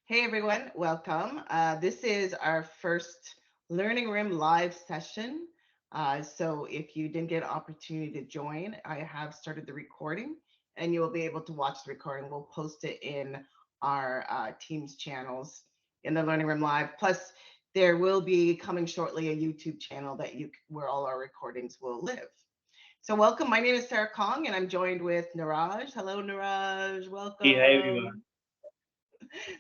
Hey everyone, welcome. This is our first Learning Room live session. So if you didn't get an opportunity to join, I have started the recording and you will be able to watch the recording. We'll post it in our Teams channels in the Learning Room Live. Plus, there will be coming shortly a YouTube channel that where all our recordings will live. So welcome. My name is Sarah Kong and I'm joined with Neeraj. Hello, Neeraj. Hey, hi everyone. Welcome.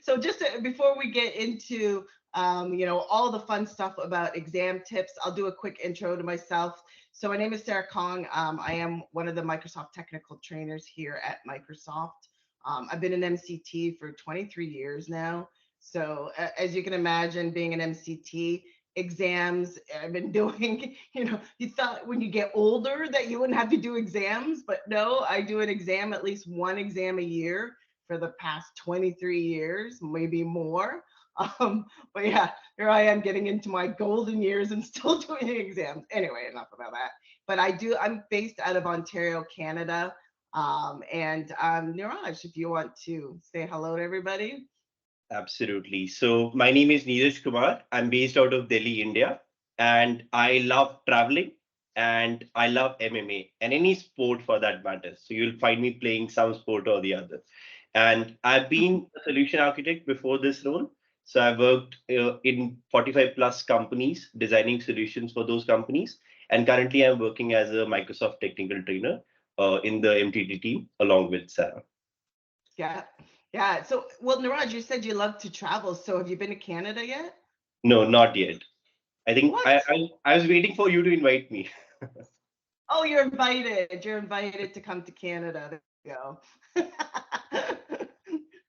So before we get into all the fun stuff about exam tips, I'll do a quick intro to myself. So my name is Sarah Kong. I am one of the Microsoft technical trainers here at Microsoft. I've been an MCT for 23 years now. So as you can imagine, being an MCT, exams I've been doing, you thought when you get older that you wouldn't have to do exams, but no, I do an exam, at least one exam a year for the past 23 years, maybe more. Um, but yeah, here I am getting into my golden years and still doing exams. Anyway, enough about that. But I'm based out of Ontario, Canada. And Neeraj, if you want to say hello to everybody. Absolutely. So, my name is Neeraj Kumar. I'm based out of Delhi, India, and I love traveling and I love MMA and any sport for that matter. So, you'll find me playing some sport or the other. And I've been a solution architect before this role. So, I worked in 45 plus companies designing solutions for those companies. And currently, I'm working as a Microsoft technical trainer in the MTT team along with Sarah. Yeah. Yeah. So, well, Neeraj, you said you love to travel. So have you been to Canada yet? No, not yet. I think What? I was waiting for you to invite me. Oh, you're invited. You're invited to come to Canada. There you go.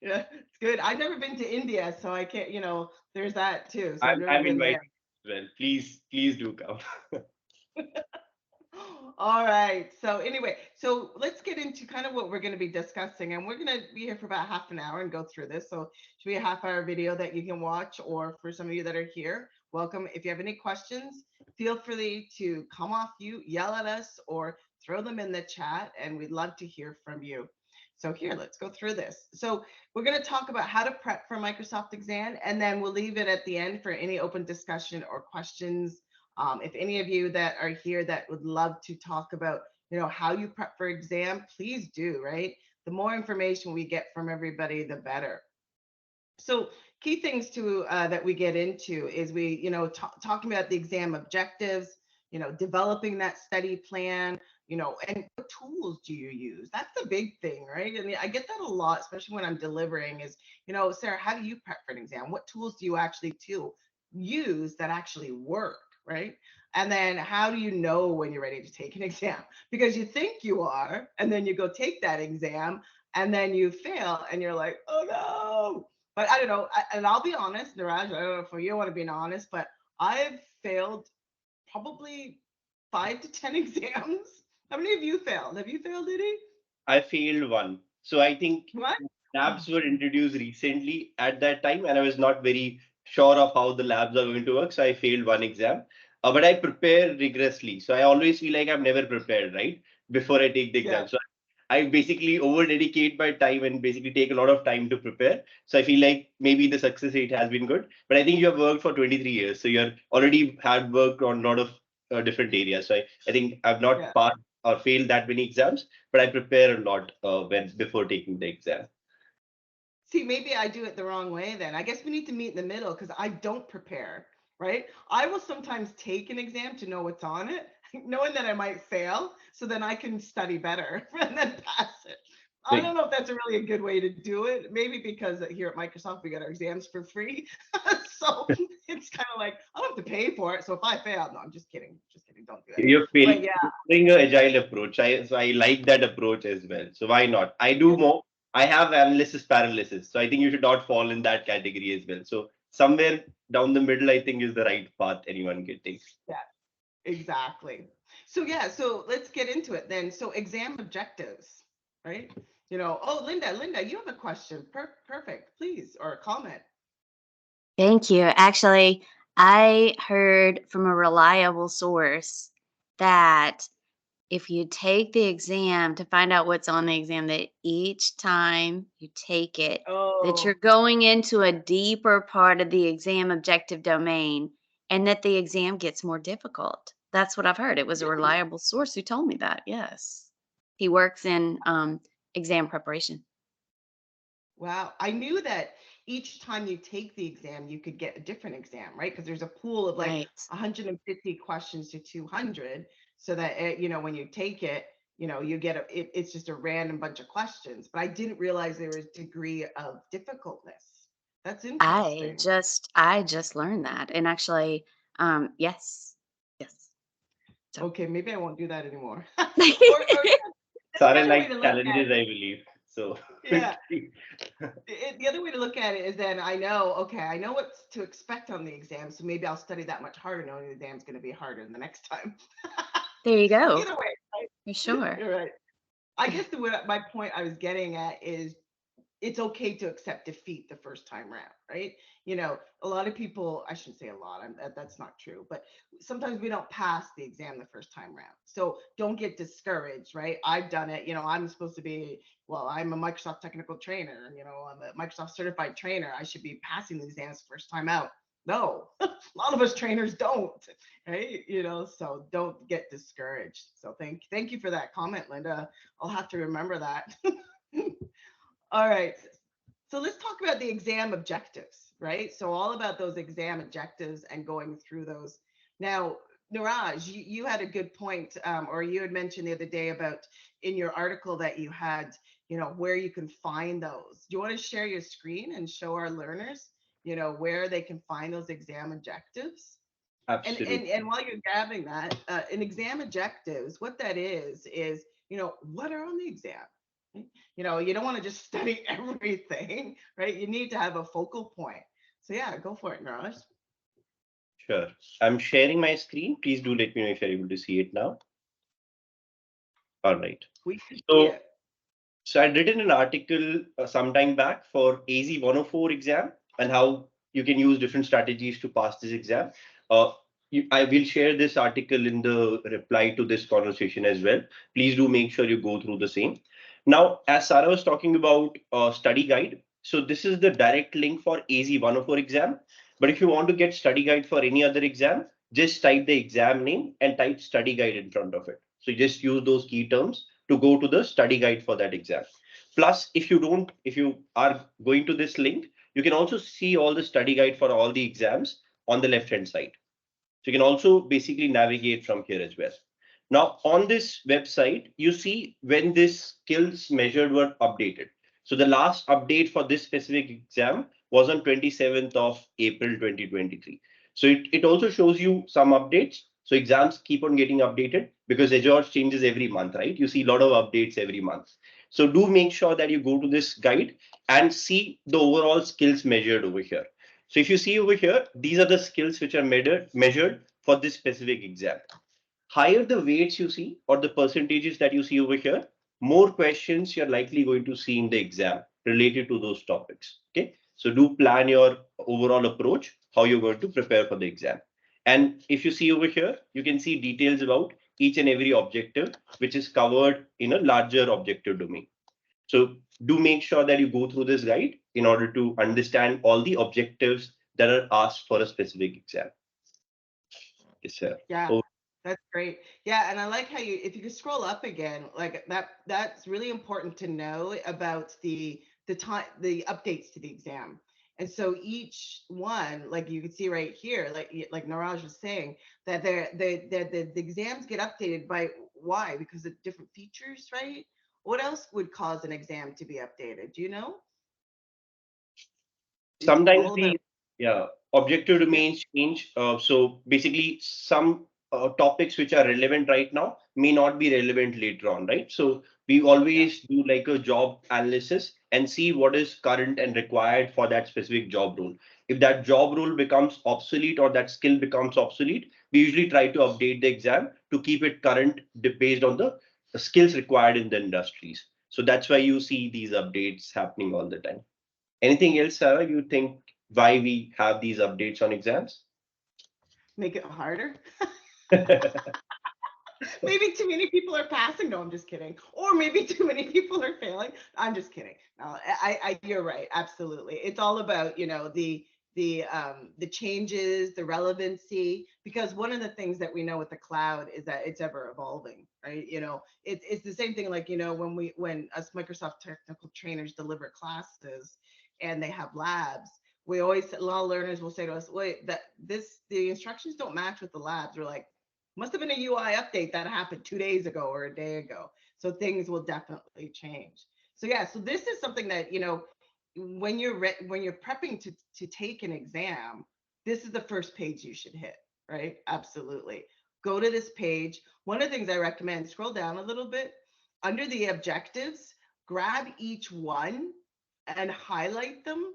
Yeah, it's good. I've never been to India, so I can't, there's that too. So I've never I'm been inviting there. you as well. Please do come. All right. So anyway, so let's get into kind of what we're going to be discussing. And we're going to be here for about half an hour and go through this. So it should be a half-hour video that you can watch, or for some of you that are here, welcome. If you have any questions, feel free to come off you, yell at us, or throw them in the chat, and we'd love to hear from you. So here, let's go through this. So we're going to talk about how to prep for Microsoft exam, and then we'll leave it at the end for any open discussion or questions. If any of you that are here that would love to talk about, how you prep for exam, please do, right? The more information we get from everybody, the better. So key things to that we get into is talking about the exam objectives, developing that study plan, and what tools do you use? That's the big thing, right? I mean, I get that a lot, especially when I'm delivering is, Sarah, how do you prep for an exam? What tools do you actually use that actually work, right? And then how do you know when you're ready to take an exam? Because you think you are, and then you go take that exam, and then you fail, and you're like, oh no. But I don't know. And I'll be honest, Niraj, I don't know if you want to be honest, but I've failed probably 5 to 10 exams. How many of you failed? Have you failed, Diddy? I failed one. So I think What? labs were introduced recently at that time, and I was not very sure of how the labs are going to work. So I failed one exam. But I prepare rigorously. So I always feel like I'm never prepared, right? Before I take the Yeah. exam. So I basically over dedicate my time and basically take a lot of time to prepare. So I feel like maybe the success rate has been good. But I think you have worked for 23 years. So you're already had worked on a lot of different areas. So I think I've not Yeah. passed or failed that many exams, but I prepare a lot when before taking the exam. See, maybe I do it the wrong way then. I guess we need to meet in the middle because I don't prepare, right? I will sometimes take an exam to know what's on it, knowing that I might fail, so then I can study better and then pass it. I Like, don't know if that's a really a good way to do it. Maybe because here at Microsoft we get our exams for free. So it's kind of like I don't have to pay for it. So if I fail, no, I'm just kidding. Just kidding. Don't do it. you're But yeah, failing an agile approach. So I like that approach as well. So why not? I do yeah, more. I have analysis paralysis. So I think you should not fall in that category as well. So somewhere down the middle, I think is the right path anyone can take. yeah, exactly. So yeah, so let's get into it then. So exam objectives, right? Oh, Linda, you have a question. Perfect, please, or a comment. Thank you. Actually, I heard from a reliable source that if you take the exam to find out what's on the exam, that each time you take it, that you're Oh, going into a deeper part of the exam objective domain and that the exam gets more difficult. That's what I've heard. It was a really? reliable source who told me that. Yes. He works in exam preparation. Wow. I knew that each time you take the exam, you could get a different exam, right? Because there's a pool of like Right. 150 questions to 200, so that when you take it, you get it's just a random bunch of questions. But I didn't realize there was degree of difficultness. That's interesting. I just learned that. And actually, yes. Yes. So Okay, maybe I won't do that anymore. Or the Sarah other way to likes look at challenges, I believe. So yeah, the other way to look at it is then okay, I know what to expect on the exam, so maybe I'll study that much harder, knowing the exam's going to be harder the next time. there you go. Either way, For right? sure. You're right. I guess my point I was getting at is it's okay to accept defeat the first time round, right? A lot of people, I shouldn't say a lot, that's not true, but sometimes we don't pass the exam the first time round. So don't get discouraged, right? I've done it. I'm supposed to be, well, I'm a Microsoft technical trainer, I'm a Microsoft certified trainer. I should be passing the exams first time out. No, a lot of us trainers don't, right? So don't get discouraged. So thank you for that comment, Linda. I'll have to remember that. All right. So let's talk about the exam objectives, right? So all about those exam objectives and going through those. Now, Neeraj, you had a good point, or you had mentioned the other day about in your article that you had, where you can find those. Do you want to share your screen and show our learners, where they can find those exam objectives? And absolutely. while you're grabbing that, an exam objectives, what that is, what are on the exam? Right? You don't want to just study everything, right? You need to have a focal point. So yeah, go for it, Niraj. Sure. I'm sharing my screen. Please do let me know if you're able to see it now. All right. We can see So it. So I'd written an article some time back for AZ 104 exam and how you can use different strategies to pass this exam. Uh, I will share this article in the reply to this conversation as well. Please do make sure you go through the same. Now, as Sarah was talking about study guide, so this is the direct link for AZ 104 exam. But if you want to get study guide for any other exam, just type the exam name and type study guide in front of it. So just use those key terms to go to the study guide for that exam. Plus, if you are going to this link, you can also see all the study guide for all the exams on the left hand side. So you can also basically navigate from here as well. Now on this website, you see when this skills measured were updated. So the last update for this specific exam was on 27th of April 2023. So it also shows you some updates. So exams keep on getting updated because Azure changes every month, right? You see a lot of updates every month. So do make sure that you go to this guide and see the overall skills measured over here. So if you see over here, these are the skills which are measured for this specific exam. Higher the weights you see or the percentages that you see over here, more questions you're likely going to see in the exam related to those topics. Okay, so do plan your overall approach, how you're going to prepare for the exam. And if you see over here, you can see details about each and every objective, which is covered in a larger objective domain. So do make sure that you go through this guide in order to understand all the objectives that are asked for a specific exam. Yes, sir. Yeah, Oh, that's great. Yeah, and I like how if you could scroll up again, like that's really important to know about the time, the updates to the exam. And so each one, like you can see right here, like Niraj was saying, that the exams get updated by why? Because of different features, right? What else would cause an exam to be updated? Do you know? It's sometimes all about, the yeah objective yeah, domains change. So basically, some topics which are relevant right now may not be relevant later on, right? So we yeah. always do like a job analysis and see what is current and required for that specific job role. If that job role becomes obsolete or that skill becomes obsolete, we usually try to update the exam to keep it current based on the skills required in the industries. So that's why you see these updates happening all the time. Anything else, Sarah, you think why we have these updates on exams? Make it harder. Maybe too many people are passing. No, I'm just kidding. Or maybe too many people are failing. I'm just kidding. No, you're right. Absolutely. It's all about, the changes, the relevancy, because one of the things that we know with the cloud is that it's ever evolving, right? It's the same thing, like, when us Microsoft technical trainers deliver classes and they have labs, we always, a lot of learners will say to us, wait, the instructions don't match with the labs. We're like, must have been a UI update that happened 2 days ago or a day ago. So things will definitely change. So yeah, so this is something that, when you're prepping to take an exam, this is the first page you should hit, right? Absolutely. Go to this page. One of the things I recommend, scroll down a little bit. Under the objectives, grab each one and highlight them.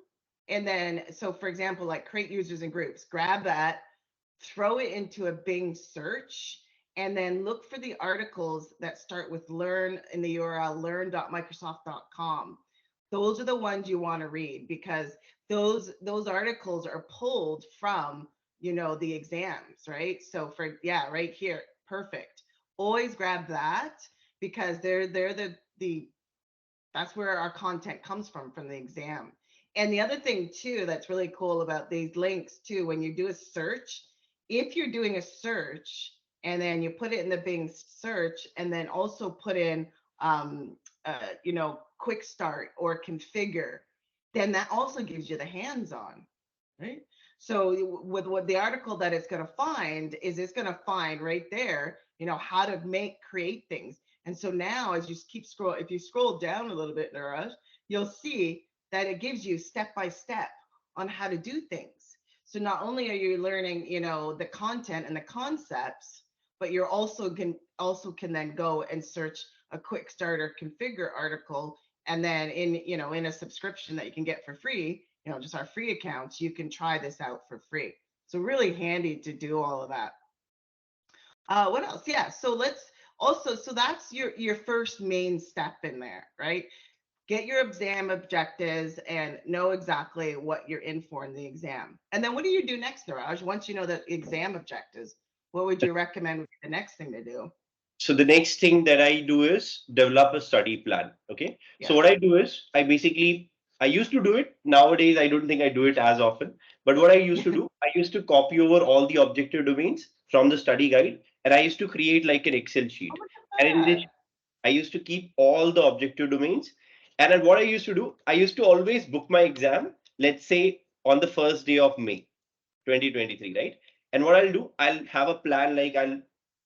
And then, so for example, like create users and groups, grab that, throw it into a Bing search, and then look for the articles that start with learn in the URL learn.microsoft.com. Those are the ones you want to read, because those articles are pulled from, the exams, right? So for, yeah, right here, perfect. Always grab that, because they're the that's where our content comes from the exam. And the other thing too that's really cool about these links too, when you do a search, if you're doing a search and then you put it in the Bing search and then also put in quick start or configure, then that also gives you the hands-on, right? So with what the article that it's going to find is, it's going to find right there, how to create things. And so now, as you keep scroll, if you scroll down a little bit, Neeraj, you'll see that it gives you step by step on how to do things. So not only are you learning, the content and the concepts, but you're also can then go and search a quick starter configure article, and then in a subscription that you can get for free, just our free accounts, you can try this out for free. So really handy to do all of that. What else? Yeah. So that's your first main step in there, right? Get your exam objectives and know exactly what you're in for in the exam. And then what do you do next, Neeraj? Once you know the exam objectives, what would you recommend would be the next thing to do? So the next thing that I do is develop a study plan. Okay. So Yeah. what I do is I used to do it. Nowadays, I don't think I do it as often. But what I used to do, I used to copy over all the objective domains from the study guide, and I used to create like an Excel Oh, sheet. look And in at this, that. I used to keep all the objective domains. And then what I used to do, I used to always book my exam, let's say on the first day of May 2023, right? And what I'll do, I'll have a plan, like I'll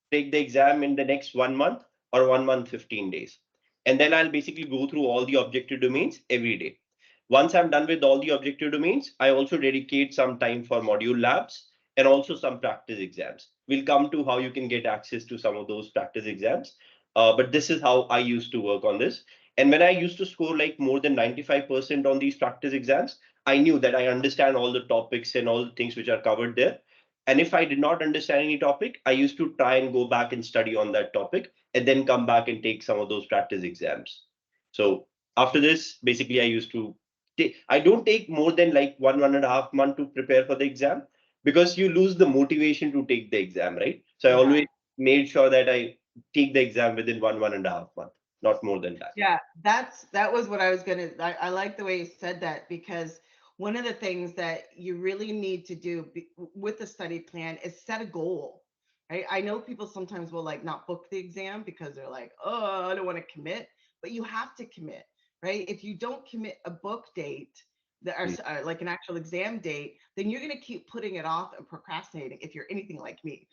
take the exam in the next 1 month or 1 month, 15 days. And then I'll basically go through all the objective domains every day. Once I'm done with all the objective domains, I also dedicate some time for module labs and also some practice exams. We'll come to how you can get access to some of those practice exams. But this is how I used to work on this. And when I used to score like more than 95% on these practice exams, I knew that I understand all the topics and all the things which are covered there. And if I did not understand any topic, I used to try and go back and study on that topic and then come back and take some of those practice exams. So after this, basically, I used to I don't take more than like 1.5 months to prepare for the exam, because you lose the motivation to take the exam, right? So I Yeah. always made sure that I take the exam within 1.5 months, not more than that. Yeah, that was what I was gonna. I like the way you said that, because one of the things that you really need to do with the study plan is set a goal, right? I know people sometimes will like not book the exam because they're like, oh, I don't want to commit, but you have to commit, right? If you don't commit a book date, Mm. like an actual exam date, then you're gonna keep putting it off and procrastinating. If you're anything like me.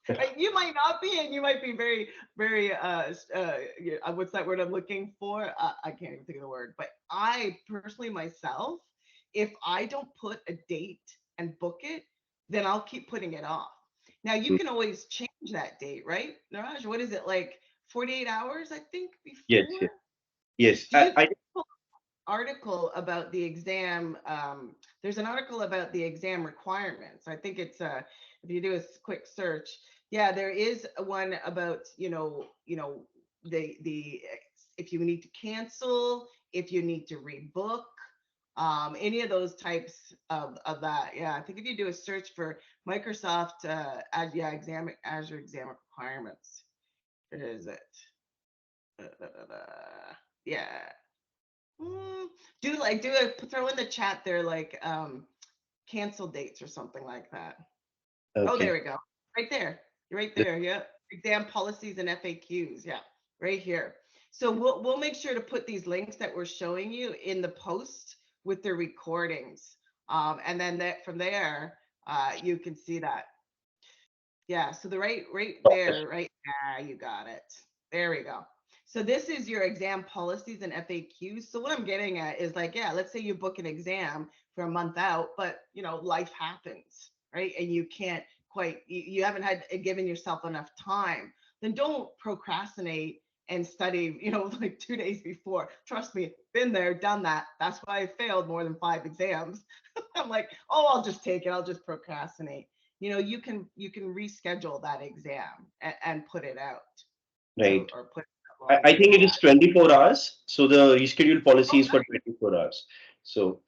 Right? You might not be, and you might be very, very, what's that word I'm looking for? I can't even think of the word. But I personally, myself, if I don't put a date and book it, then I'll keep putting it off. Now you Mm. can always change that date, right? Niraj, what is it, like 48 hours, I think, Yes, before? yes, yes. Do you article about the exam? There's an article about the exam requirements. I think it's if you do a quick search, yeah, there is one about the if you need to cancel, if you need to rebook, any of those types of that. Yeah, I think if you do a search for Microsoft, yeah, Azure exam requirements. Where is it? Yeah. Throw in the chat there, like cancel dates or something like that. Oh, there Okay. we go. Right there. You're right there. Yeah. Exam policies and FAQs. Yeah. Right here. So we'll make sure to put these links that we're showing you in the post with the recordings. And then from there, you can see that. Yeah. So the right there, right. Yeah, you got it. There we go. So this is your exam policies and FAQs. So what I'm getting at is like, yeah, let's say you book an exam for a month out, but life happens, right? And you can't you haven't had given yourself enough time. Then don't procrastinate and study, like 2 days before. Trust me, been there, done that. That's why I failed more than 5 exams. I'm like, oh, I'll just take it. I'll just procrastinate. You can reschedule that exam and put it out. So, Right. or put it I longer. think it Yeah. is 24 hours. So the rescheduled policy Oh, is for 24 hours. So,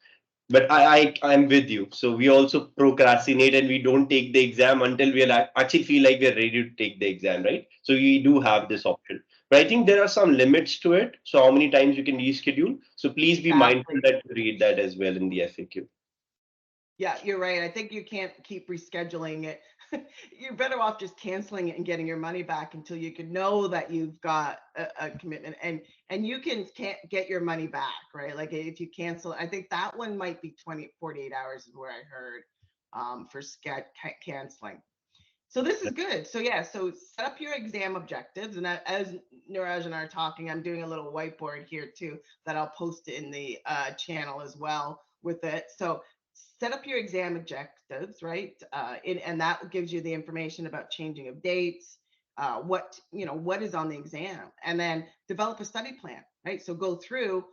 but I'm with you. So we also procrastinate and we don't take the exam until we actually feel like we're ready to take the exam, right? So we do have this option. But I think there are some limits to it. So how many times you can reschedule. So please be mindful exactly. that you read that as well in the FAQ. Yeah, you're right. I think you can't keep rescheduling it. You're better off just canceling it and getting your money back until you can know that you've got a commitment, and you can't get your money back, right? Like if you cancel, I think that one might be 48 hours is where I heard for canceling. So this is good. So yeah, so set up your exam objectives, and as Neeraj and I are talking, I'm doing a little whiteboard here too that I'll post in the channel as well with it. So set up your exam objectives, right? And that gives you the information about changing of dates, what is on the exam, and then develop a study plan, right? So go through.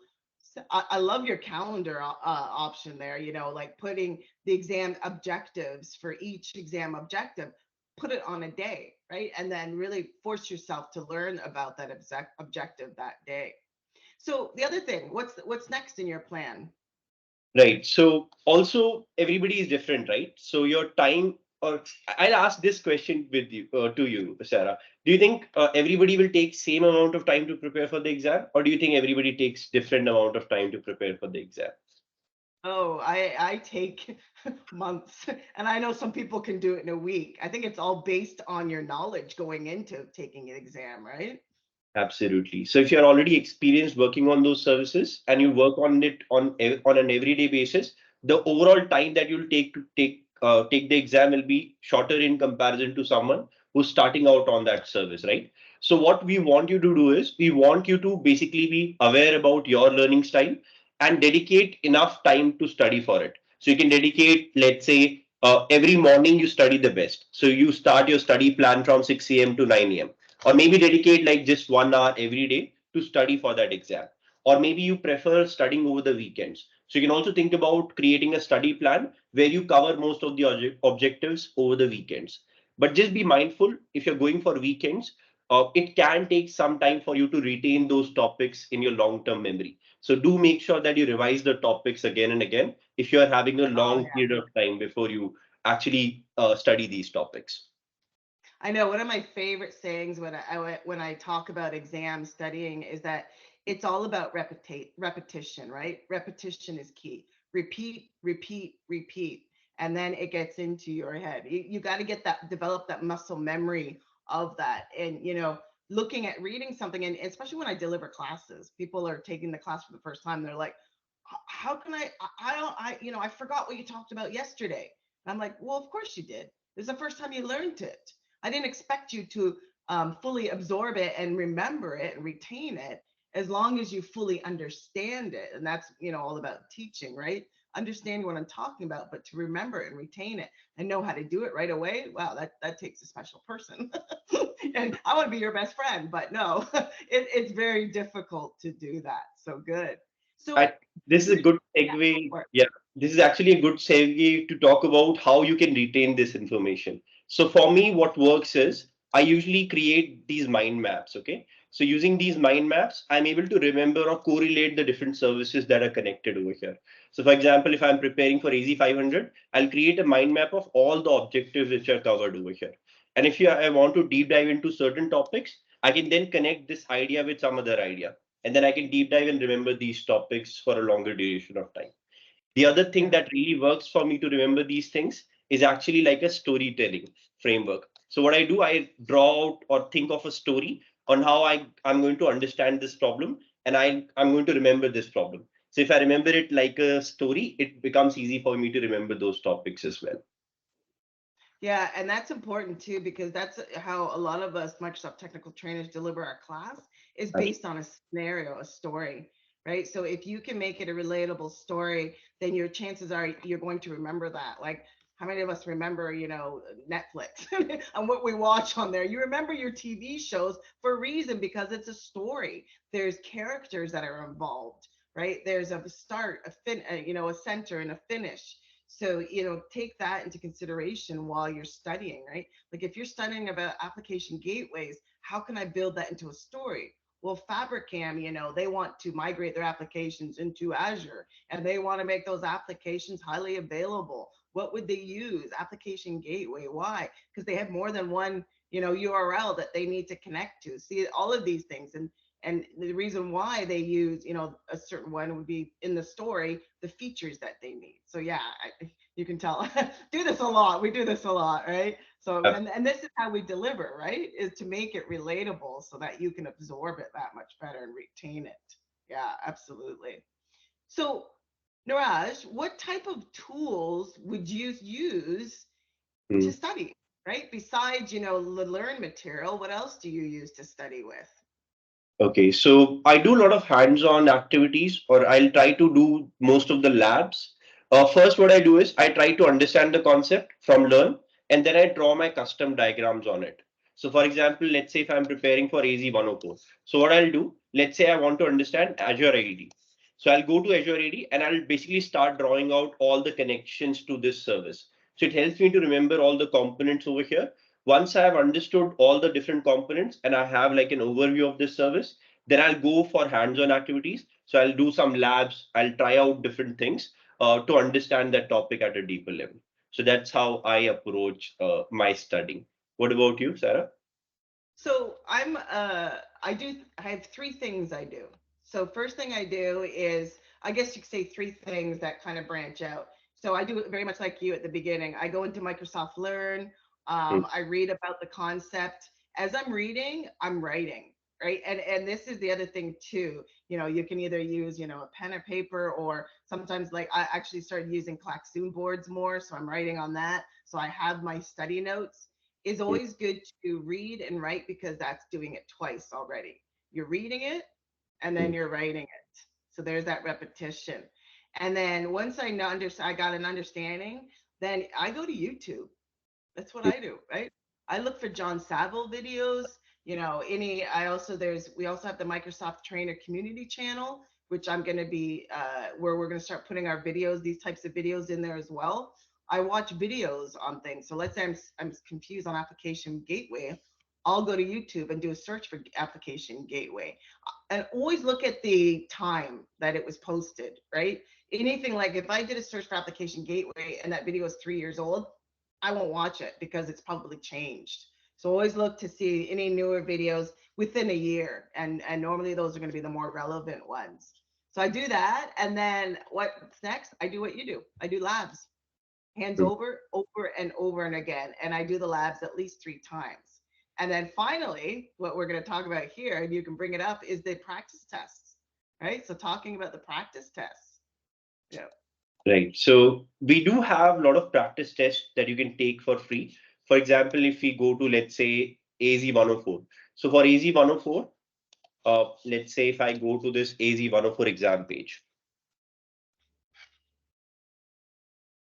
I love your calendar option there. Like putting the exam objectives for each exam objective, put it on a day, right? And then really force yourself to learn about that objective that day. So the other thing, what's next in your plan? Right. So also everybody is different, right? So your time, or I'll ask this question with you to you, Sarah. Do you think everybody will take same amount of time to prepare for the exam, or do you think everybody takes different amount of time to prepare for the exam? Oh, I take months, and I know some people can do it in a week. I think it's all based on your knowledge going into taking an exam, right? Absolutely. So if you're already experienced working on those services and you work on it on an everyday basis, the overall time that you'll take to take the exam will be shorter in comparison to someone who's starting out on that service, right? So what we want you to do is we want you to basically be aware about your learning style and dedicate enough time to study for it. So you can dedicate, let's say, every morning you study the best. So you start your study plan from 6 a.m. to 9 a.m, or maybe dedicate like just 1 hour every day to study for that exam, or maybe you prefer studying over the weekends. So you can also think about creating a study plan where you cover most of the objectives over the weekends. But just be mindful, if you're going for weekends, it can take some time for you to retain those topics in your long term memory. So do make sure that you revise the topics again and again if you are having a Oh long yeah. period of time before you actually study these topics. I know one of my favorite sayings when I talk about exam studying is that it's all about repetition, right? Repetition is key. Repeat, repeat, repeat, and then it gets into your head. You got to develop that muscle memory of that, and looking at reading something, and especially when I deliver classes, people are taking the class for the first time. They're like, how can I don't I forgot what you talked about yesterday. And I'm like, well, of course you did. This is the first time you learned it. I didn't expect you to fully absorb it and remember it and retain it as long as you fully understand it. And that's, all about teaching, right? Understand what I'm talking about, but to remember it and retain it and know how to do it right away. Wow, that takes a special person. And I want to be your best friend, but no, it's very difficult to do that. So good. So I, this is a good yeah, segue. for it. Yeah, this is actually a good segue to talk about how you can retain this information. So for me, what works is I usually create these mind maps. Okay. So using these mind maps, I'm able to remember or correlate the different services that are connected over here. So for example, if I'm preparing for AZ 500, I'll create a mind map of all the objectives which are covered over here. And if I want to deep dive into certain topics, I can then connect this idea with some other idea. And then I can deep dive and remember these topics for a longer duration of time. The other thing Yeah. that really works for me to remember these things is actually like a storytelling framework. So what I do, I draw out or think of a story on how I'm going to understand this problem, and I'm going to remember this problem. So if I remember it like a story, it becomes easy for me to remember those topics as well. Yeah, and that's important too, because that's how a lot of us Microsoft technical trainers deliver our class is based on a scenario, a story, right? So if you can make it a relatable story, then your chances are you're going to remember that. Like, how many of us remember, Netflix and what we watch on there? You remember your TV shows for a reason because it's a story. There's characters that are involved, right? There's a start, a center and a finish. So, take that into consideration while you're studying, right? Like if you're studying about application gateways, how can I build that into a story? Well, Fabricam, they want to migrate their applications into Azure and they want to make those applications highly available. What would they use? Application gateway. Why? Because they have more than one, URL that they need to connect to. See all of these things. And the reason why they use, a certain one would be in the story, the features that they need. So yeah, you can tell, do this a lot. We do this a lot, right? So, Uh, and this is how we deliver, right? Is to make it relatable so that you can absorb it that much better and retain it. Yeah, absolutely. So, Neeraj, what type of tools would you use to mm. study, right? Besides, the learn material, what else do you use to study with? Okay, so I do a lot of hands-on activities, or I'll try to do most of the labs. First, what I do is I try to understand the concept from learn, and then I draw my custom diagrams on it. So, for example, let's say if I'm preparing for AZ 104. So, what I'll do, let's say I want to understand Azure AD. So, I'll go to Azure AD and I'll basically start drawing out all the connections to this service. So, it helps me to remember all the components over here. Once I have understood all the different components and I have like an overview of this service, then I'll go for hands-on activities. So I'll do some labs, I'll try out different things to understand that topic at a deeper level. So that's how I approach my studying. What about you, Sarah? So I have three things I do. So first thing I do is, I guess you could say three things that kind of branch out. So I do it very much like you at the beginning. I go into Microsoft Learn. Mm, I read about the concept. As I'm reading, I'm writing, right? And this is the other thing too. You can either use, a pen or paper, or sometimes like I actually started using Klaxoon boards more. So I'm writing on that. So I have my study notes. It's mm, always good to read and write because that's doing it twice already. You're reading it and then mm, you're writing it. So there's that repetition. And then once I got an understanding, then I go to YouTube. That's what mm, I do, right? I look for John Saville videos, we also have the Microsoft Trainer Community channel, which I'm going to be, where we're going to start putting our videos, these types of videos in there as well. I watch videos on things. So let's say I'm confused on application gateway. I'll go to YouTube and do a search for application gateway and always look at the time that it was posted, right? Anything like if I did a search for application gateway and that video is 3 years old, I won't watch it because it's probably changed. So always look to see any newer videos within a year. And normally those are going to be the more relevant ones. So I do that. And then what's next? I do what you do. I do labs, hands mm. over and over and again. And I do the labs at least 3 times. And then finally, what we're going to talk about here, and you can bring it up, is the practice tests, right? So talking about the practice tests. Yeah. Right. So we do have a lot of practice tests that you can take for free. For example, if we go to, let's say, AZ 104. So for AZ 104, let's say if I go to this AZ 104 exam page.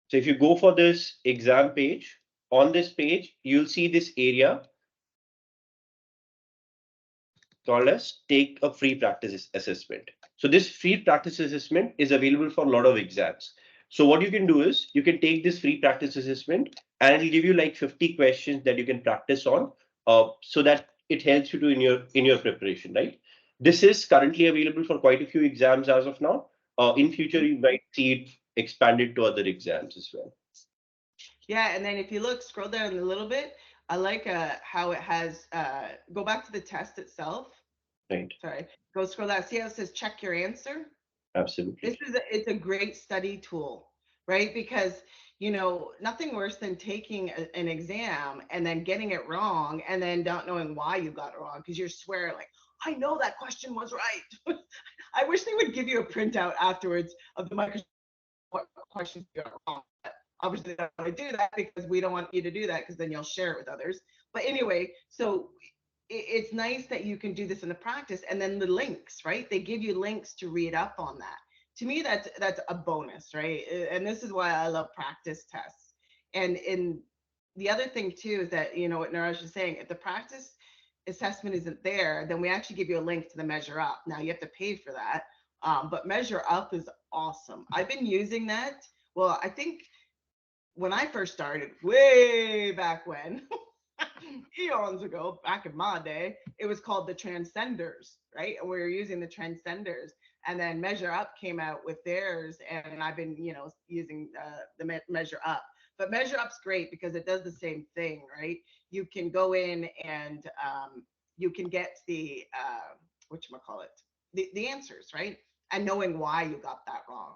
So if you go for this exam page, on this page, you'll see this area called as take a free practice assessment. So this free practice assessment is available for a lot of exams. So what you can do is you can take this free practice assessment and it'll give you like 50 questions that you can practice on, so that it helps you to in your preparation, right? This is currently available for quite a few exams as of now. In future, you might see it expanded to other exams as well. Yeah, and then if you look, scroll down a little bit. I like how it has go back to the test itself. Right. Sorry, go scroll down. See how it says check your answer. Absolutely. It's a great study tool, right? Because nothing worse than taking an exam and then getting it wrong and then not knowing why you got it wrong because you're swearing like, I know that question was right. I wish they would give you a printout afterwards of the Microsoft what questions you got wrong. But obviously, they don't want to do that because we don't want you to do that because then you'll share it with others. But anyway, so it's nice that you can do this in the practice and then the links, right? They give you links to read up on that. To me, that's a bonus, right? And this is why I love practice tests. And in the other thing too is that what Neeraj is saying, if the practice assessment isn't there, then we actually give you a link to the measure up. Now you have to pay for that, but measure up is awesome. I've been using that. Well, I think when I first started, way back when, eons ago, back in my day, it was called the Transcenders, right? And we were using the Transcenders. And then Measure Up came out with theirs, and I've been, using the Measure Up. But Measure Up's great because it does the same thing, right? You can go in and you can get the whatchamacallit, the answers, right? And knowing why you got that wrong.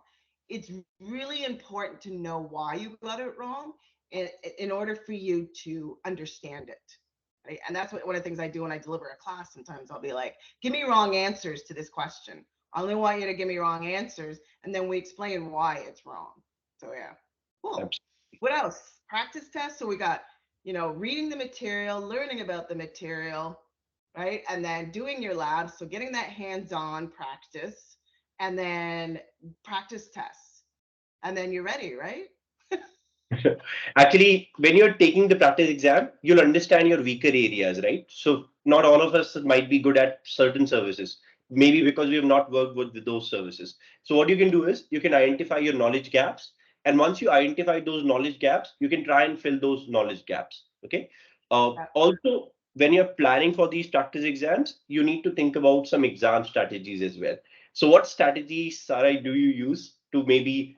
It's really important to know why you got it wrong in order for you to understand it. Right? And that's one of the things I do when I deliver a class. Sometimes I'll be like, give me wrong answers to this question. I only want you to give me wrong answers. And then we explain why it's wrong. So yeah, cool. What else? Practice tests. So we got, reading the material, learning about the material, right? And then doing your labs. So getting that hands-on practice and then practice tests. And then you're ready, right? Actually, when you're taking the practice exam, you'll understand your weaker areas, right? So not all of us might be good at certain services, maybe because we have not worked with those services. So what you can do is you can identify your knowledge gaps. And once you identify those knowledge gaps, you can try and fill those knowledge gaps. Okay. Also, when you're planning for these practice exams, you need to think about some exam strategies as well. So what strategies, Sarah, do you use to maybe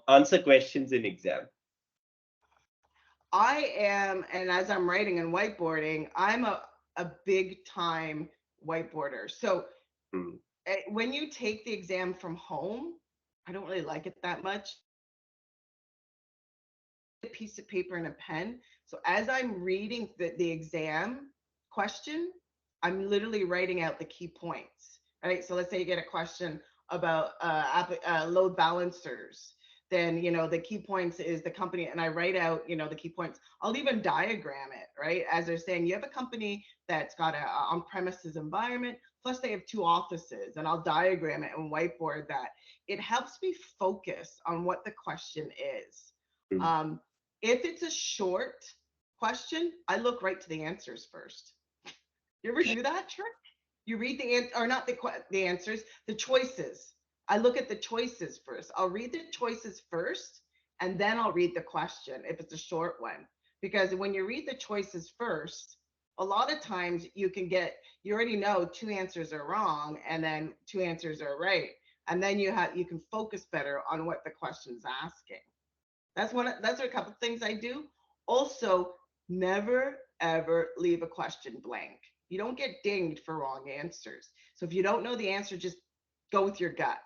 answer questions in exam? I am, and as I'm writing and whiteboarding, I'm a big time whiteboarder. So Hmm. when you take the exam from home, I don't really like it that much. A piece of paper and a pen. So as I'm reading the exam question, I'm literally writing out the key points, right? So let's say you get a question about load balancers. Then, the key points is the company, and I write out, the key points. I'll even diagram it, right? As they're saying, you have a company that's got a on-premises environment, plus they have 2 offices, and I'll diagram it and whiteboard that. It helps me focus on what the question is. Hmm. Um, if it's a short question, I look right to the answers first. You ever do that, Trick? You read or not the answers, the choices. I look at the choices first. I'll read the choices first, and then I'll read the question if it's a short one. Because when you read the choices first, a lot of times you already know 2 answers are wrong and then 2 answers are right. And then you can focus better on what the question's asking. That's a couple things I do. Also, never ever leave a question blank. You don't get dinged for wrong answers. So if you don't know the answer, just go with your gut.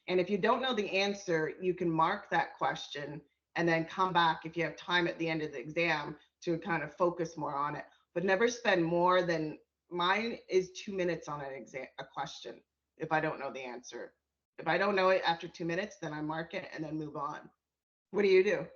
And if you don't know the answer, you can mark that question and then come back if you have time at the end of the exam to kind of focus more on it. But never spend more than mine is 2 minutes on a question if I don't know the answer. If I don't know it after 2 minutes, then I mark it and then move on. What do you do?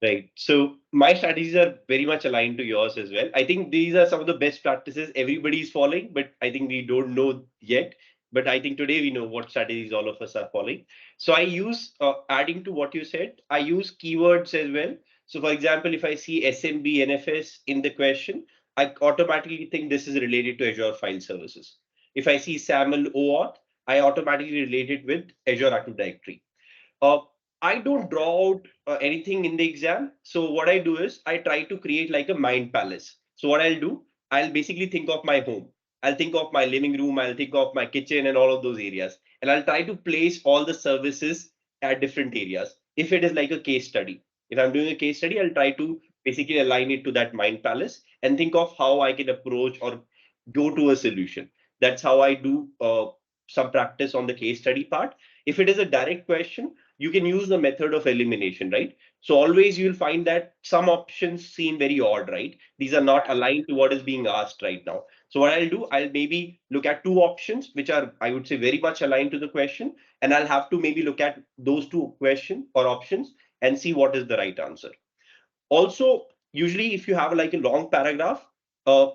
Right. So my strategies are very much aligned to yours as well. I think these are some of the best practices everybody's following, but I think we don't know yet. But I think today we know what strategies all of us are following. So I use, adding to what you said, I use keywords as well. So for example, if I see SMB, NFS in the question, I automatically think this is related to Azure File Services. If I see SAML OAuth, I automatically relate it with Azure Active Directory. Uh, I don't draw out anything in the exam. So what I do is I try to create like a mind palace. So what I'll do, I'll basically think of my home. I'll think of my living room. I'll think of my kitchen and all of those areas. And I'll try to place all the services at different areas. If it is like a case study, if I'm doing a case study, I'll try to basically align it to that mind palace and think of how I can approach or go to a solution. That's how I do some practice on the case study part. If it is a direct question, you can use the method of elimination, right? So always you'll find that some options seem very odd, right? These are not aligned to what is being asked right now. So what I'll do, I'll maybe look at two options, which are, I would say, very much aligned to the question. And I'll have to maybe look at those two questions or options and see what is the right answer. Also, usually if you have like a long paragraph, uh,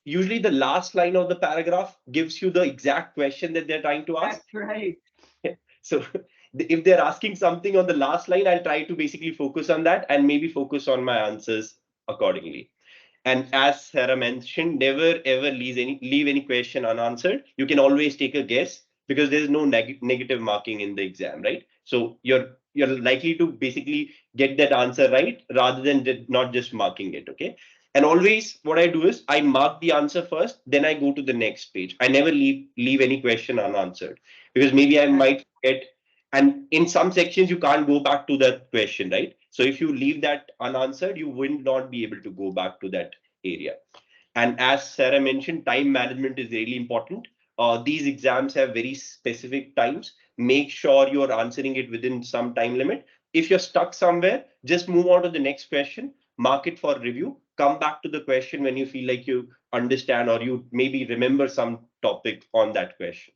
usually the last line of the paragraph gives you the exact question that they're trying to ask. That's right. So if they're asking something on the last line, I'll try to basically focus on that and maybe focus on my answers accordingly. And as Sarah mentioned, never ever leave any question unanswered. You can always take a guess because there's no negative marking in the exam, right? So you're likely to basically get that answer right rather than not just marking it. Okay. And always what I do is I mark the answer first, then I go to the next page. I never leave any question unanswered because maybe I might forget. And in some sections, you can't go back to that question, right? So if you leave that unanswered, you will not be able to go back to that area. And as Sarah mentioned, time management is really important. These exams have very specific times. Make sure you are answering it within some time limit. If you're stuck somewhere, just move on to the next question, mark it for review, come back to the question when you feel like you understand or you maybe remember some topic on that question.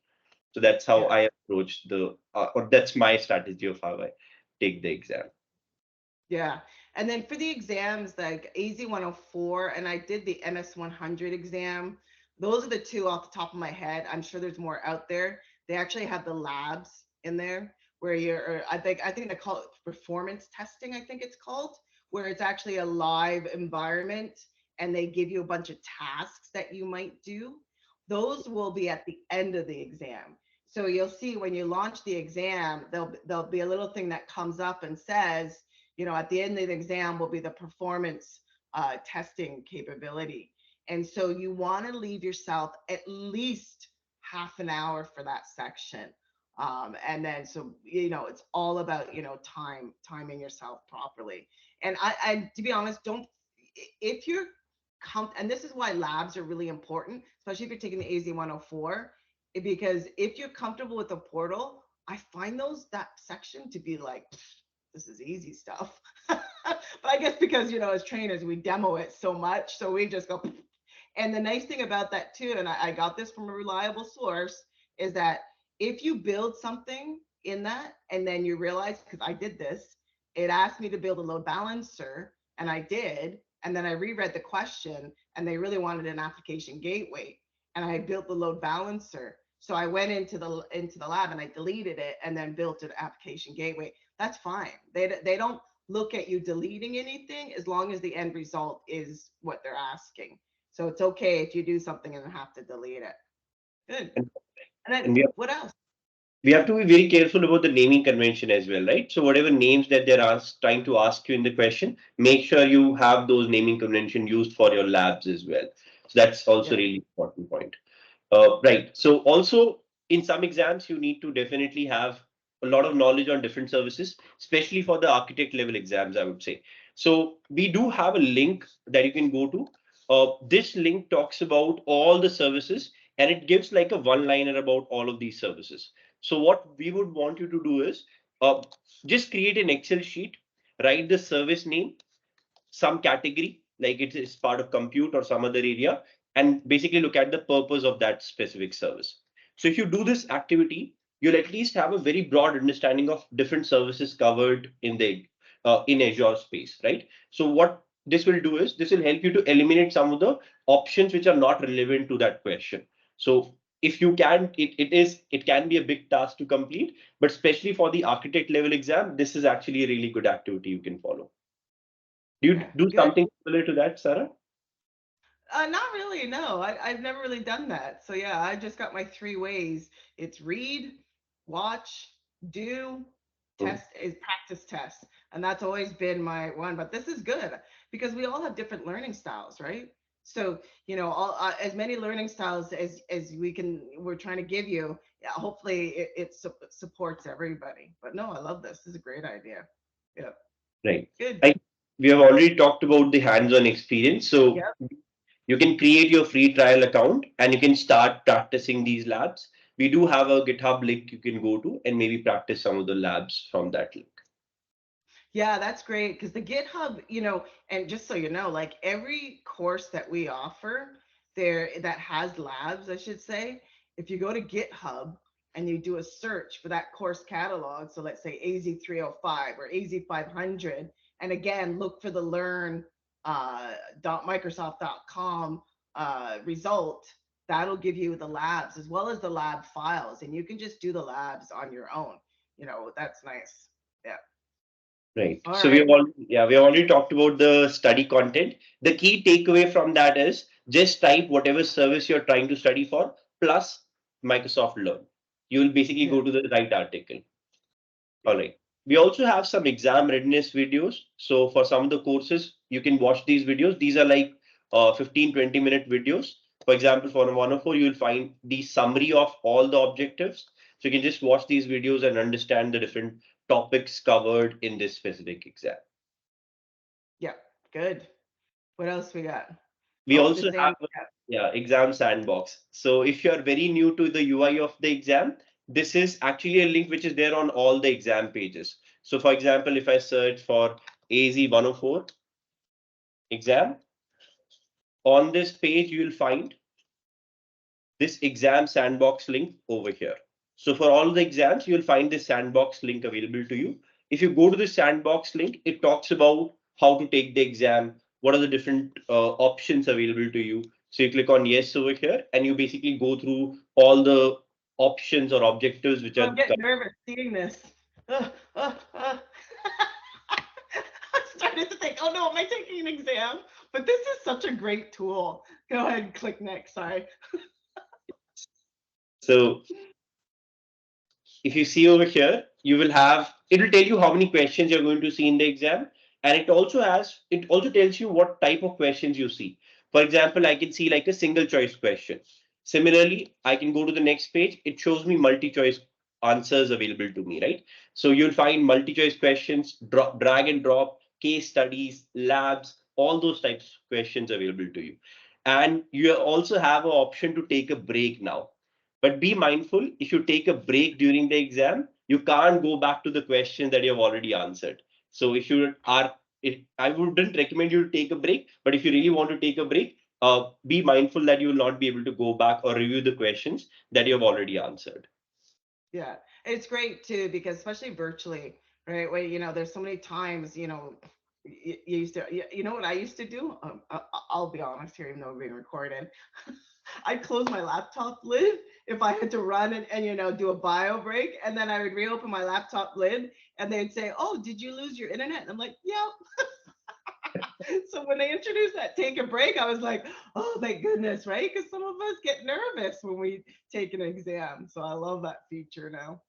So that's how Yeah. I approach or that's my strategy of how I take the exam. Yeah. And then for the exams, like AZ 104, and I did the MS 100 exam. Those are the two off the top of my head. I'm sure there's more out there. They actually have the labs in there where you're, I think they call it performance testing, I think it's called, where it's actually a live environment and they give you a bunch of tasks that you might do. Those will be at the end of the exam. So you'll see when you launch the exam, there'll be a little thing that comes up and says, at the end of the exam will be the performance testing capability. And so you want to leave yourself at least half an hour for that section. And then, so, it's all about, timing yourself properly. And to be honest, if you're, and this is why labs are really important, especially if you're taking the AZ 104, because if you're comfortable with the portal, I find that section to be like, this is easy stuff. But I guess because, as trainers, we demo it so much. So we just go. And the nice thing about that too, and I got this from a reliable source, is that if you build something in that and then you realize, because I did this, it asked me to build a load balancer and I did. And then I reread the question and they really wanted an application gateway. And I built the load balancer. So I went into the lab and I deleted it and then built an application gateway. That's fine. They don't look at you deleting anything as long as the end result is what they're asking. So it's okay if you do something and have to delete it. Good. And, And then and what else? we have to be very careful about the naming convention as well, right? So whatever names that they're trying to ask you in the question, make sure you have those naming convention used for your labs as well. So that's also Yeah. really important point. Right. So also in some exams, you need to definitely have a lot of knowledge on different services, especially for the architect level exams, I would say. So we do have a link that you can go to. This link talks about all the services and it gives like a one liner about all of these services. So what we would want you to do is uh, just create an Excel sheet, write the service name, some category, like it is part of compute or some other area, and basically look at the purpose of that specific service. So if you do this activity, you'll at least have a very broad understanding of different services covered in Azure space, right? So what this will do is this will help you to eliminate some of the options which are not relevant to that question. So if you can, it can be a big task to complete, but especially for the architect level exam, this is actually a really good activity you can follow. Do you Yeah. do Good. something similar to that, Sarah? Not really. No, I've never really done that. So yeah, I just got my three ways. It's read, watch, do, Mm. test is practice test. And that's always been my one. But this is good because we all have different learning styles, right? So, all as many learning styles as we're trying to give you. Yeah, hopefully it supports everybody. But no, I love this. This is a great idea. Yeah, Right. good. I, we have already talked about the hands-on experience. So Yep. you can create your free trial account and you can start practicing these labs. We do have a GitHub link you can go to and maybe practice some of the labs from that link. Yeah, that's great because the GitHub, and just so you know, like every course that we offer there that has labs, I should say, if you go to GitHub and you do a search for that course catalog, so let's say AZ305 or AZ500, and again, look for the learn .microsoft.com result, that'll give you the labs as well as the lab files, and you can just do the labs on your own. That's nice. Yeah. Right. All So we right. have already, yeah, we have already talked about the study content. The key takeaway from that is just type whatever service you're trying to study for plus Microsoft Learn. You will basically Yeah. go to the right article. Yeah. All right. We also have some exam readiness videos. So for some of the courses, you can watch these videos. These are like 15, 20-minute videos. For example, for 104, you will find the summary of all the objectives. So you can just watch these videos and understand the different topics covered in this specific exam. Yeah. Good. What else we got? We Oh, the also have sand. yeah, exam sandbox. So if you're very new to the UI of the exam, this is actually a link which is there on all the exam pages. So for example, if I search for AZ 104 exam, on this page you will find this exam sandbox link over here. So for all the exams, you'll find this sandbox link available to you. If you go to the sandbox link, it talks about how to take the exam, what are the different options available to you. So you click on yes over here, and you basically go through all the options or objectives which Oh, are I'm getting nervous seeing this. Uh, uh. I started to think, oh no, am I taking an exam? But this is such a great tool. Go ahead and click next. Sorry. so if you see over here, you will have, it will tell you how many questions you're going to see in the exam. And it also tells you what type of questions you see. For example, I can see like a single choice question. Similarly, I can go to the next page. It shows me multi-choice answers available to me, right? So you'll find multi-choice questions, drag and drop, case studies, labs, all those types of questions available to you. And you also have an option to take a break now, but be mindful, if you take a break during the exam, you can't go back to the question that you have already answered. So if I wouldn't recommend you to take a break, but if you really want to take a break, be mindful that you will not be able to go back or review the questions that you have already answered. Yeah, it's great too because especially virtually, right? Where there's so many times, you used to, you know what I used to do? I'll be honest here, even though we're being recorded. I'd close my laptop lid if I had to run and do a bio break, and then I would reopen my laptop lid, and they'd say, "Oh, did you lose your internet?" And I'm like, "Yep." So when they introduced that take a break, I was like, oh, thank goodness, right? Because some of us get nervous when we take an exam. So I love that feature now.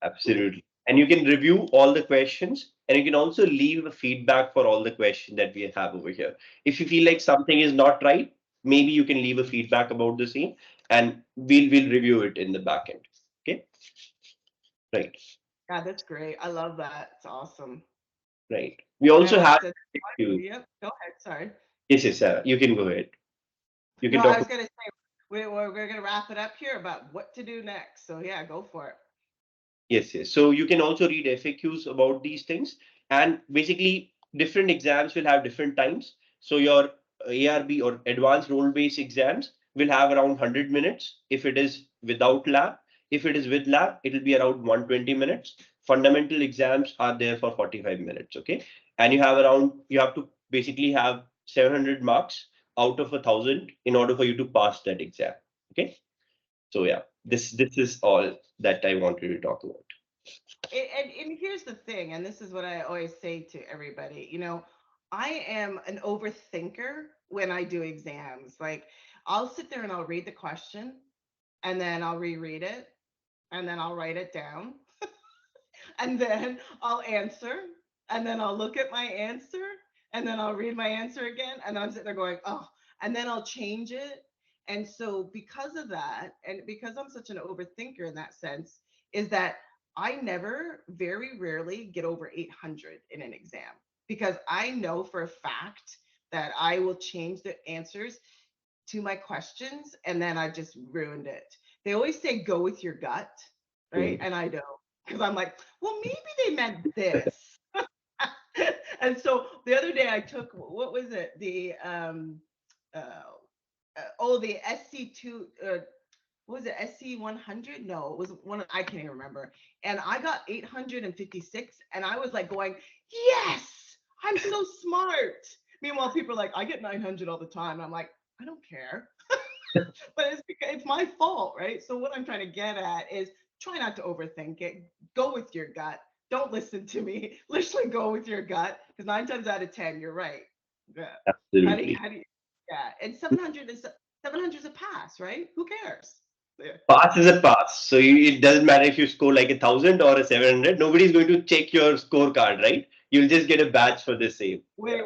Absolutely. And you can review all the questions and you can also leave a feedback for all the questions that we have over here. If you feel like something is not right, maybe you can leave a feedback about the same and we'll review it in the back end. Okay. Right. God, that's great. I love that. It's awesome. Right. We And I also want have to, you. yep, go ahead. Sorry. Yes, yes, Sarah. You can go ahead. You No, can I talk. was going to say, we're going to wrap it up here about what to do next. So yeah, go for it. Yes, yes. So you can also read FAQs about these things, and basically different exams will have different times. So your ARB or advanced role-based exams will have around 100 minutes if it is without lab. If it is with lab, it will be around 120 minutes. Fundamental exams are there for 45 minutes. Okay, and you have to basically have 700 marks out of 1,000 in order for you to pass that exam. Okay. So yeah, this is all that I wanted to talk about. And here's the thing, and this is what I always say to everybody, I am an overthinker when I do exams. Like I'll sit there and I'll read the question and then I'll reread it and then I'll write it down and then I'll answer and then I'll look at my answer and then I'll read my answer again and I'm sitting there going, oh, and then I'll change it. And so because of that, and because I'm such an overthinker in that sense, is that I never, very rarely get over 800 in an exam, because I know for a fact that I will change the answers to my questions and then I just ruined it. They always say go with your gut, right? Mm. And I don't, because I'm like, well, maybe they meant this. And so the other day I took, what was it? Uh, the SC2, what was it, SC100? No, it was one, I can't even remember. And I got 856 and I was like going, yes, I'm so smart. Meanwhile, people are like, I get 900 all the time. And I'm like, I don't care. But it's because it's my fault, right? So what I'm trying to get at is try not to overthink it. Go with your gut. Don't listen to me. Literally go with your gut, because 9 times out of 10, you're right. Yeah. Absolutely. How do you, yeah. And 700 is a pass, right? Who cares? Yeah. Pass is a pass. So it doesn't matter if you score like 1,000 or a 700. Nobody's going to check your scorecard, right? You'll just get a badge for the same. Wait.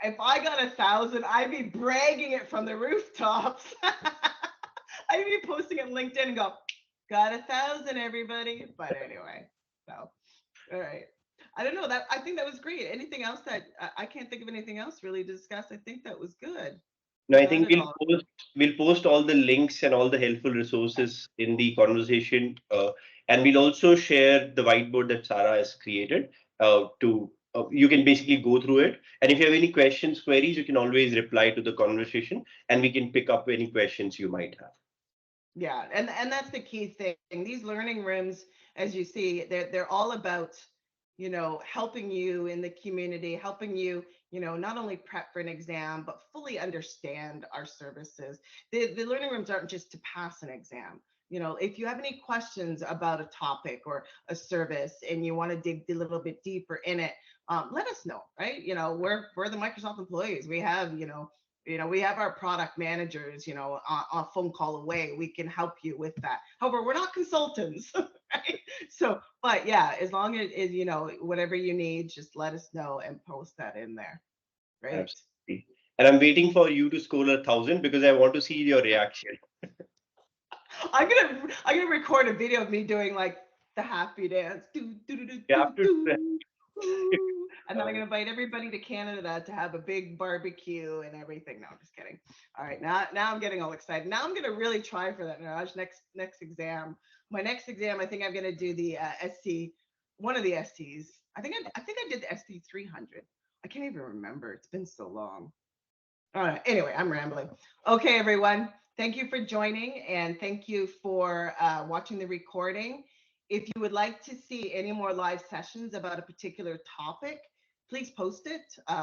If I got 1,000, I'd be bragging it from the rooftops. I'd be posting it on LinkedIn and go, got 1,000, everybody. But anyway, so all right. I don't know that. I think that was great. Anything else that I can't think of anything else really to discuss. I think that was good. No, We I got think it all. we'll post all the links and all the helpful resources in the conversation, and we'll also share the whiteboard that Sarah has created. To You can basically go through it, and if you have any questions, queries, you can always reply to the conversation, and we can pick up any questions you might have. Yeah, and that's the key thing. These learning rooms, as you see, they're all about, helping you in the community, helping you, not only prep for an exam, but fully understand our services. The learning rooms aren't just to pass an exam. If you have any questions about a topic or a service and you want to dig a little bit deeper in it, let us know, right? We're the Microsoft employees. We have our product managers, on a phone call away. We can help you with that. However, we're not consultants, right? So, but yeah, as long as, whatever you need, just let us know and post that in there. Right. Absolutely. And I'm waiting for you to score 1,000 because I want to see your reaction. I'm gonna record a video of me doing like the happy dance. Do, do, do, do, You do, have to. do, do. And then I'm gonna invite everybody to Canada to have a big barbecue and everything. No, I'm just kidding. All right, now I'm getting all excited. Now I'm gonna really try for that, Neeraj. Next exam. My next exam, I think I'm gonna do the SC, one of the STs. I think I did the ST 300. I can't even remember. It's been so long. All right. Anyway, I'm rambling. Okay, everyone. Thank you for joining, and thank you for watching the recording. If you would like to see any more live sessions about a particular topic, please post it.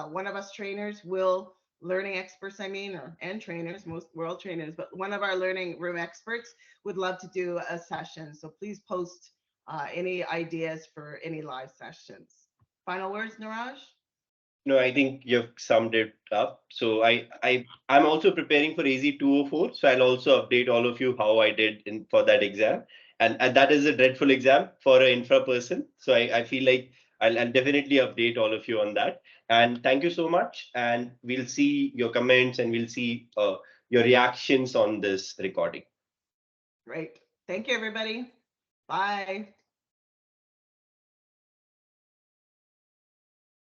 One of us trainers will, learning experts, and trainers, most world trainers, but one of our learning room experts would love to do a session. So please post any ideas for any live sessions. Final words, Neeraj? No, I think you've summed it up. So I'm also preparing for AZ 204. So I'll also update all of you how I did in for that exam. And that is a dreadful exam for an infra person. So I feel like I'll definitely update all of you on that. And thank you so much. And we'll see your comments and we'll see your reactions on this recording. Great. Thank you, everybody. Bye.